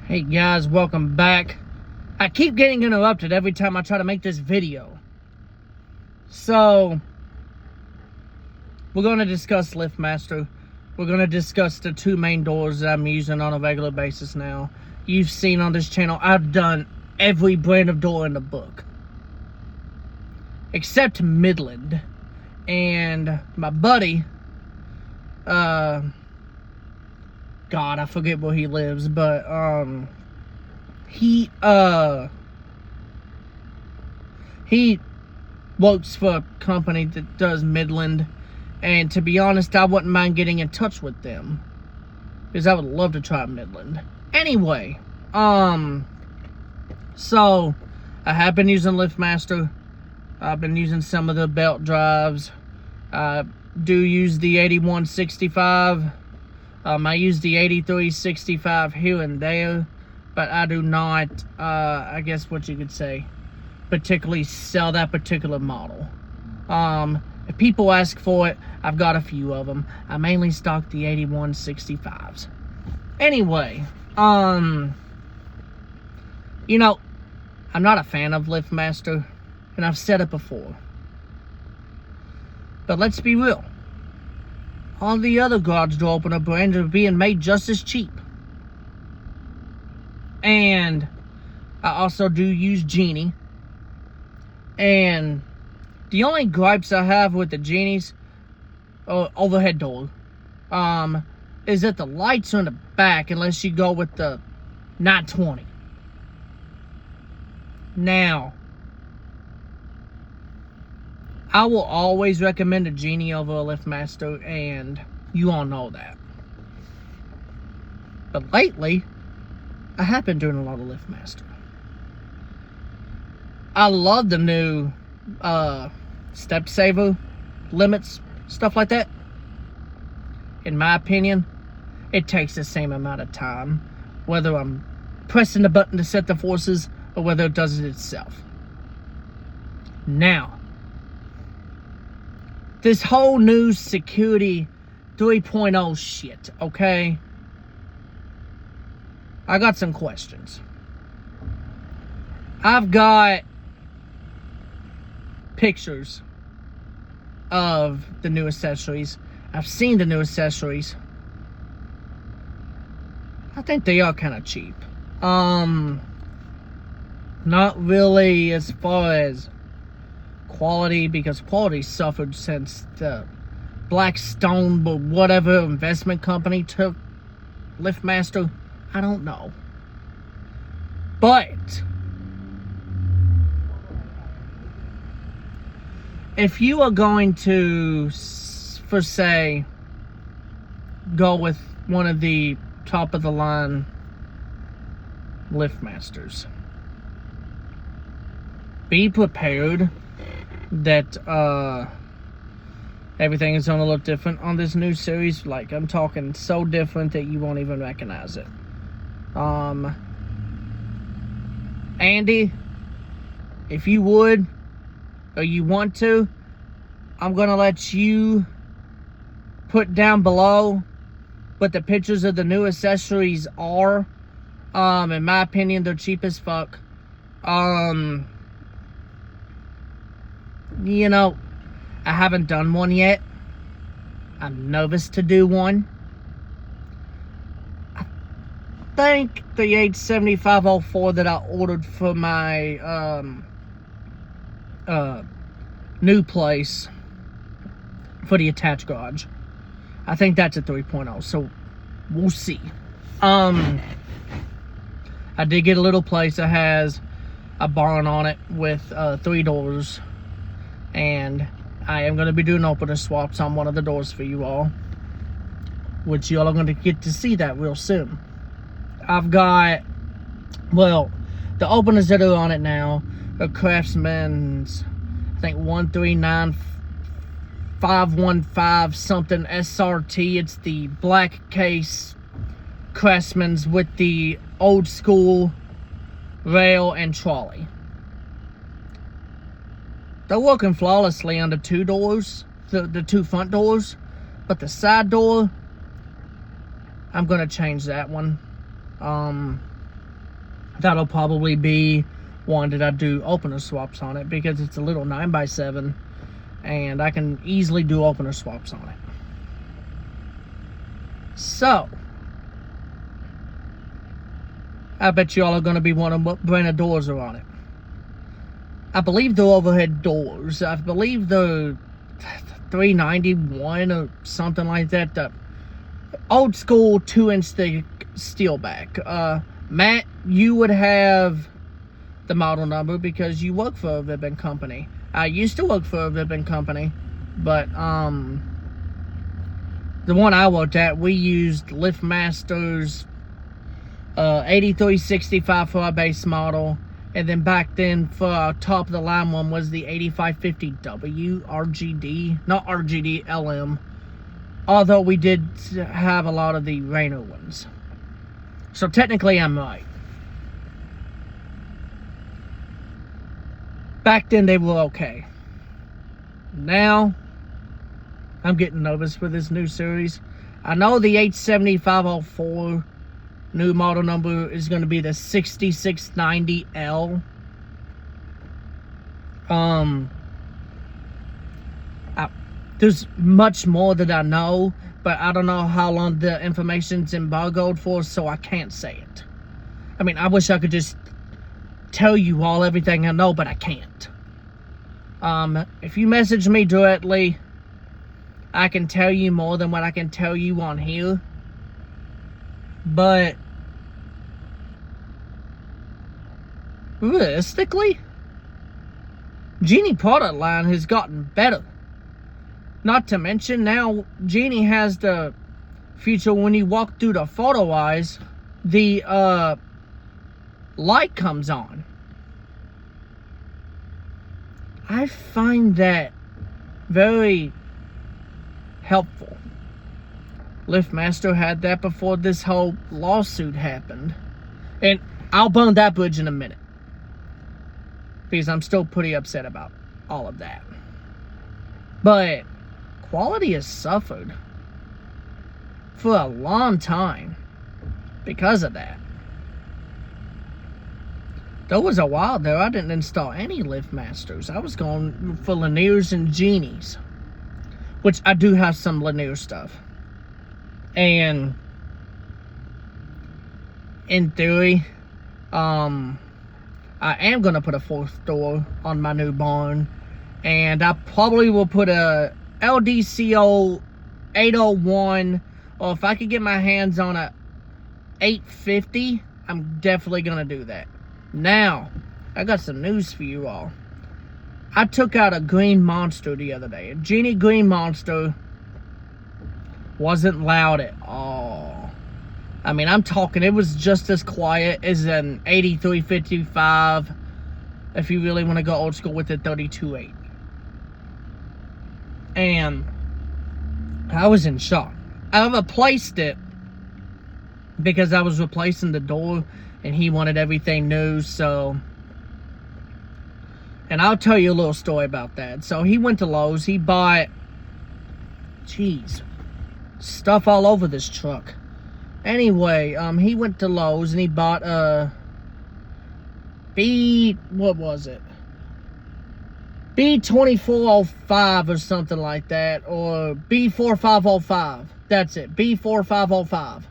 Hey guys, welcome back. I keep getting interrupted every time I try to make this video. So, we're going to discuss LiftMaster. We're going to discuss the two main doors that I'm using on a regular basis now. You've seen on this channel, I've done every brand of door in the book. Except Midland. And my buddy, God, I forget where he lives, but, he works for a company that does Midland, and to be honest, I wouldn't mind getting in touch with them, because I would love to try Midland. Anyway, so, I have been using LiftMaster. I've been using some of the belt drives. I do use the 8165. I use the 8365 here and there, but I do not, I guess what you could say, particularly sell that particular model. If people ask for it, I've got a few of them. I mainly stock the 8165s. Anyway, you know, I'm not a fan of LiftMaster, and I've said it before. But let's be real. All the other garage door opener brands are being made just as cheap. And I also do use Genie. And the only gripes I have with the Genies, overhead door, is that the lights are in the back unless you go with the 920. Now, I will always recommend a Genie over a LiftMaster, and you all know that. But lately, I have been doing a lot of LiftMaster. I love the new step saver limits, stuff like that. In my opinion, it takes the same amount of time, whether I'm pressing the button to set the forces or whether it does it itself. Now, this whole new security 3.0 shit, okay? I got some questions. I've got pictures of the new accessories. I've seen the new accessories. I think they are kind of cheap. Not really as far as quality, because quality suffered since the Blackstone or whatever investment company took LiftMaster. I don't know. But if you are going to, for say, go with one of the top of the line LiftMasters, be prepared that everything is going to look different on this new series. Like, I'm talking so different that you won't even recognize it. Andy, if you would, or you want to, I'm going to let you put down below what the pictures of the new accessories are. In my opinion, they're cheap as fuck. You know, I haven't done one yet. I'm nervous to do one. I think the 87504 that I ordered for my new place for the attached garage, I think that's a 3.0, so we'll see. I did get a little place that has a barn on it with 3 doors, and I am going to be doing opener swaps on one of the doors for you all, which you all are going to get to see that real soon. I've got, well, the openers that are on it now are Craftsman's, I think 139515 something SRT. It's the black case Craftsman's with the old school rail and trolley. They're working flawlessly on the 2 doors, the 2 front doors, but the side door, I'm going to change that one. That'll probably be one that I do opener swaps on it, because it's a little 9x7 and I can easily do opener swaps on it. So I bet y'all are going to be wondering what brand of doors are on it. I believe they're overhead doors. I believe they're 391 or something like that. The old school 2-inch thick steel back. Matt, you would have the model number because you work for a ribbon company. I used to work for a ribbon company, but the one I worked at, we used LiftMaster's 8365 for our base model, and then back then for our top of the line one was the 8550W RGD, not RGD, LM. Although we did have a lot of the Rainer ones. So technically I'm right. Back then they were okay. Now I'm getting nervous for this new series. I know the 87504 new model number is going to be the 6690L. There's much more that I know, but I don't know how long the information's embargoed for, so I can't say it. I mean, I wish I could just tell you all everything I know, but I can't. If you message me directly, I can tell you more than what I can tell you on here. But realistically, Genie product line has gotten better. Not to mention, now Genie has the feature when you walk through the photo eyes, the light comes on. I find that very helpful. LiftMaster had that before this whole lawsuit happened. And I'll burn that bridge in a minute, because I'm still pretty upset about all of that. But quality has suffered for a long time because of that. There was a while there I didn't install any LiftMasters. I was going for Lanier's and Genies, which I do have some Lanier stuff. And in theory, I am going to put a 4th door on my new barn, and I probably will put a LDCO 801, or if I could get my hands on a 850, I'm definitely going to do that. Now, I got some news for you all. I took out a green monster the other day. A Genie green monster. Wasn't loud at all. I mean, I'm talking, it was just as quiet as an 8355, if you really want to go old school with the 32.8. And I was in shock. I replaced it because I was replacing the door and he wanted everything new, so. And I'll tell you a little story about that. So he went to Lowe's, he bought, jeez, stuff all over this truck. Anyway, he went to Lowe's and he bought a what was it? B2405 or something like that, or B4505. That's it, B4505.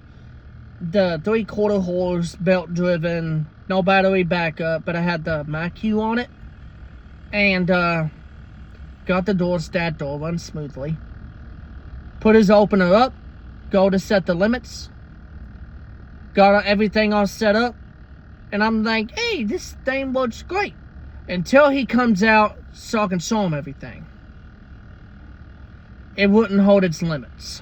The 3/4 horse, belt driven, no battery backup, but I had the MACU on it. And got the door, stat door, run smoothly. Put his opener up, go to set the limits. Got everything all set up. And I'm like, hey, this thing works great. Until he comes out so I can show him everything. It wouldn't hold its limits.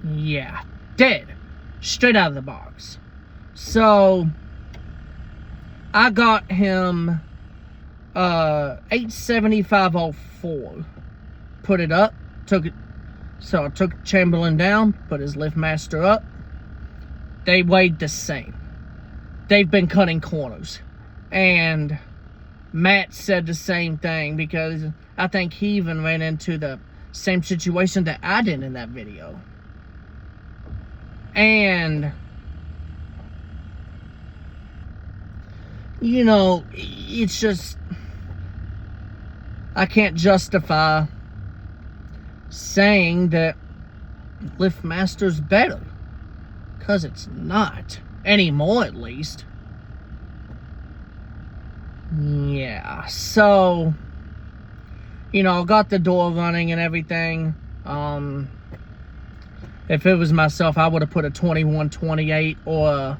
Yeah, dead. Straight out of the box. So, I got him 87504. Put it up. Took it. So I took Chamberlain down, put his LiftMaster up. They weighed the same. They've been cutting corners. And Matt said the same thing, because I think he even ran into the same situation that I did in that video. And you know, it's just, I can't justify saying that LiftMaster's better, because it's not anymore, at least. Yeah, so, you know, I got the door running and everything. If it was myself, I would have put a 2128 or a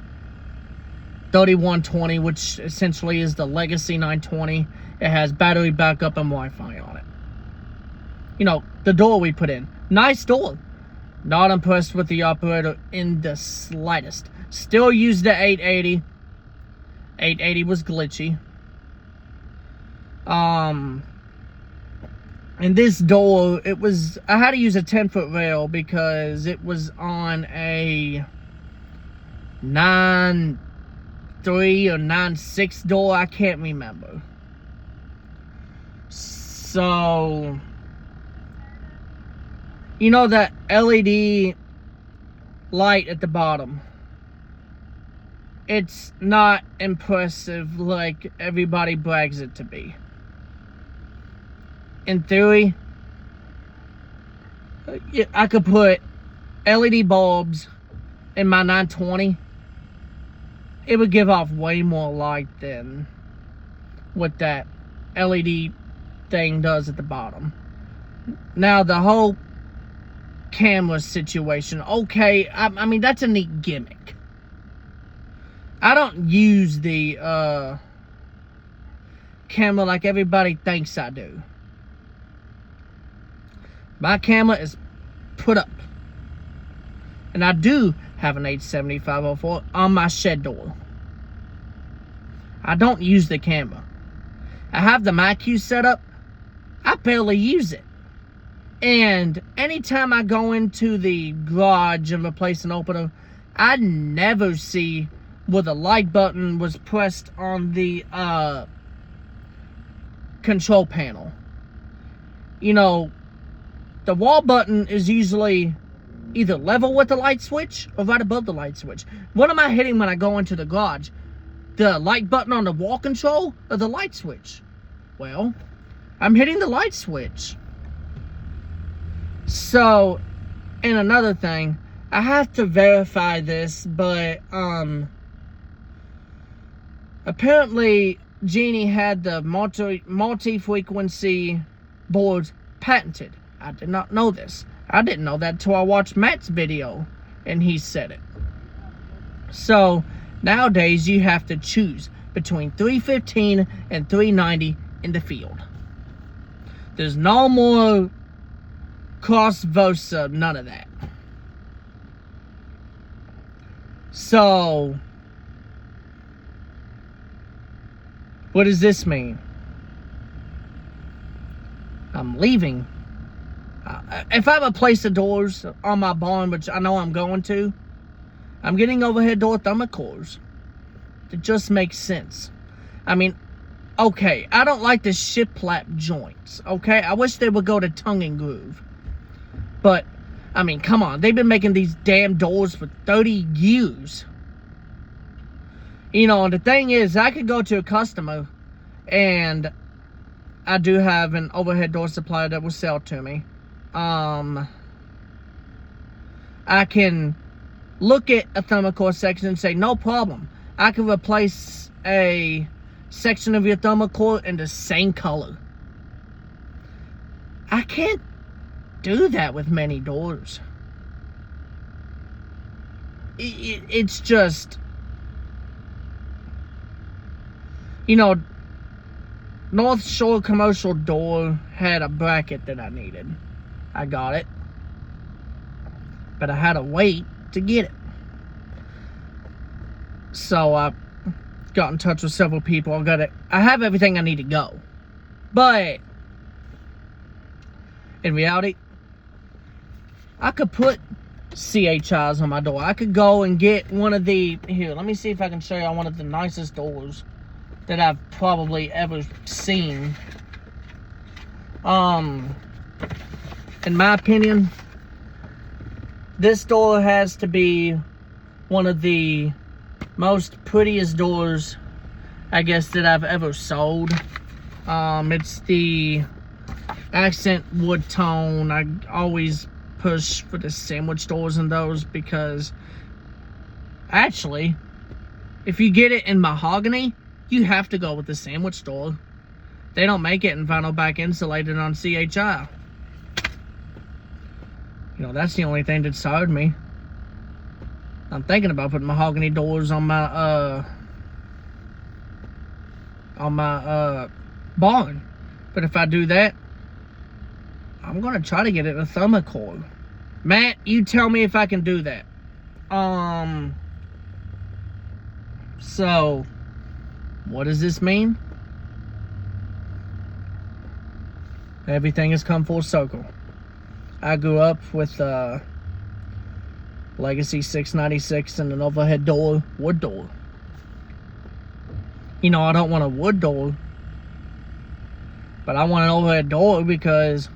3120, which essentially is the Legacy 920. It has battery backup and Wi-Fi on it. You know, the door we put in, nice door. Not impressed with the operator in the slightest. Still use the 880. 880 was glitchy. And this door, I had to use a 10-foot rail because it was on a 9.3 or 9.6 door. I can't remember. So, you know that LED light at the bottom? It's not impressive like everybody brags it to be. In theory, I could put LED bulbs in my 920. It would give off way more light than what that LED thing does at the bottom. Now, the whole camera situation, okay, I mean, that's a neat gimmick. I don't use the camera like everybody thinks I do. My camera is put up. And I do have an 870-504 on my shed door. I don't use the camera. I have the MyQ set up. I barely use it. And anytime I go into the garage and replace an opener, I never see where the light button was pressed on the control panel. You know, the wall button is usually either level with the light switch or right above the light switch. What am I hitting when I go into the garage? The light button on the wall control or the light switch? Well, I'm hitting the light switch. So, and another thing, I have to verify this, but apparently Genie had the multi-frequency boards patented. I did not know this. I didn't know that until I watched Matt's video and he said it. So nowadays you have to choose between 315 and 390 in the field. There's no more cross versa, none of that. So what does this mean? I'm leaving. If I replace the doors on my barn, which I know I'm going to, I'm getting overhead door thermocores. It just makes sense. I mean, okay, I don't like the shiplap joints, okay? I wish they would go to tongue and groove. But, I mean, come on. They've been making these damn doors for 30 years. You know, and the thing is, I could go to a customer, and I do have an overhead door supplier that will sell to me. I can look at a thermocore section and say, no problem. I can replace a section of your thermocore in the same color. I can't do that with many doors. It's just, you know, North Shore Commercial Door had a bracket that I needed. I got it, but I had to wait to get it. So I got in touch with several people. I have everything I need to go, but in reality, I could put CHIs on my door. I could go and get one of the, here, let me see if I can show you one of the nicest doors that I've probably ever seen. In my opinion, this door has to be one of the most prettiest doors I guess, that I've ever sold. It's the accent wood tone. I always push for the sandwich doors in those because actually, if you get it in mahogany, you have to go with the sandwich door. They don't make it in vinyl back insulated on CHI. You know, that's the only thing that sold me. I'm thinking about putting mahogany doors on my barn. But if I do that, I'm gonna try to get it a thermocoil. Matt, you tell me if I can do that. So what does this mean? Everything has come full circle. I grew up with Legacy 696 and an overhead door, wood door. You know, I don't want a wood door, but I want an overhead door because,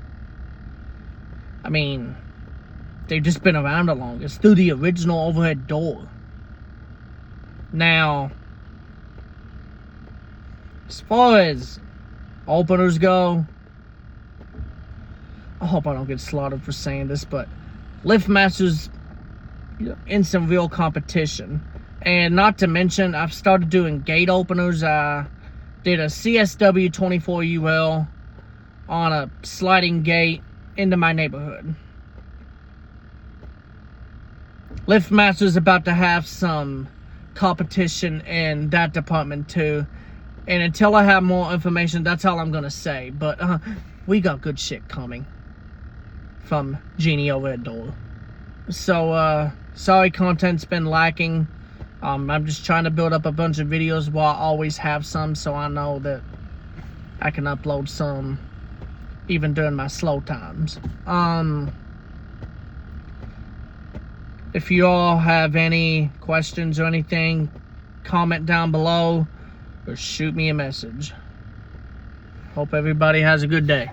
I mean, they've just been around the longest through the original overhead door. Now, as far as openers go, I hope I don't get slaughtered for saying this, but LiftMaster's in some real competition. And not to mention, I've started doing gate openers. I did a CSW 24UL on a sliding gate into my neighborhood. LiftMaster's about to have some competition in that department too. And until I have more information, that's all I'm going to say. But we got good shit coming from Genie Overhead Door. So, sorry content's been lacking. I'm just trying to build up a bunch of videos while I always have some, so I know that I can upload some even during my slow times. If you all have any questions or anything, comment down below or shoot me a message. Hope everybody has a good day.